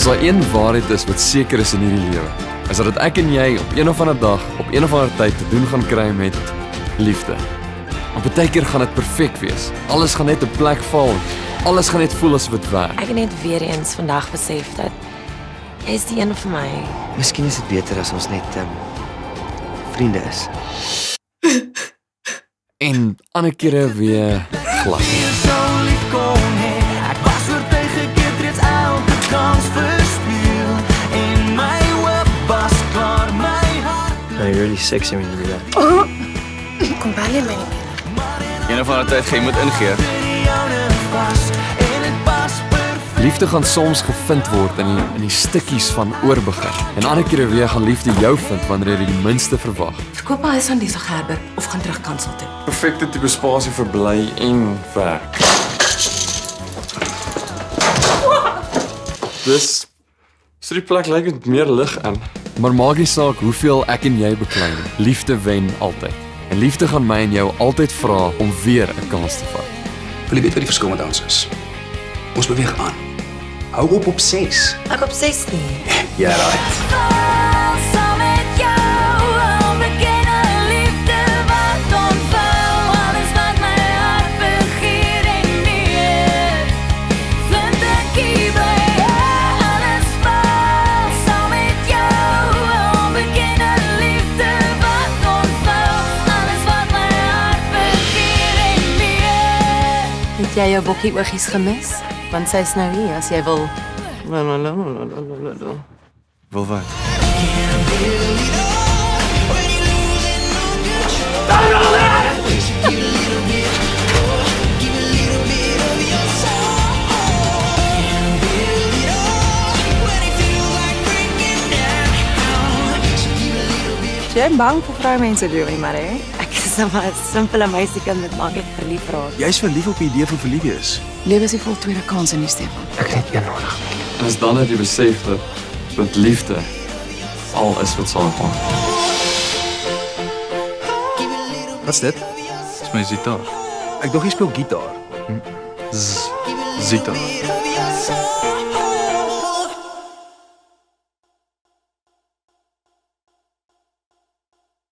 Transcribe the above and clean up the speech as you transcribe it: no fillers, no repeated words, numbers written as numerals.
daar een waarheid is wat seker is in hierdie lewe, is dat ek en jy op een of ander dag, op een of ander tyd te doen gaan kry met liefde. Maar baie keer gaan dit perfek wees. Alles gaan net op plek val. Alles gaan net voel asof dit werk. Ek het net weer eens vandag besef dat jy is die een vir my. Miskien is dit beter as ons net vriende is. En ander kere weer glad. Ek was oortuig ek het reeds elke kans verspeel en my hoop was klaar, my hart. No, you're really sexy when you do that. Kom bel jy my nie. Een of ander tyd jy moet ingee. Liefde gaan soms gevind word in die stukkies van oorbegin. En ander kere weer gaan liefde jou vind wanneer jy die minste verwag. Verkoop haar huis aan Lisa Gerber of gaan terug kansel toe. Perfekte tipe spasie vir bly en werk. Dus die plek lyk met meer lig aan. Maar maak nie saak hoeveel ek en jy beklei nie. Liefde wen altyd. En liefde gaan my en jou altyd vra om weer 'n kans te vat. Wil jy weet wat die verskil met ons is? Ons beweeg aan. Hou op 6. Ek op 16. Ja, right. Het jy jou bokkie oogies gemis? Want sy is nou hier as jy wil. Wil wat? Jy bang vir vroumense doen nie, maar hè? Ek is nou maar 'n simpele meisiekind met maklik verlief raak. Jy's verlief op die idee van verlief wees. Lewe is die vol tweede kans in die Stefan. Ek het net een nodig. En is dan dat jy besef dat liefde al is wat saamkom. Wat's dit? Dis my gitaar. Ek dink jy speel gitaar. Zita.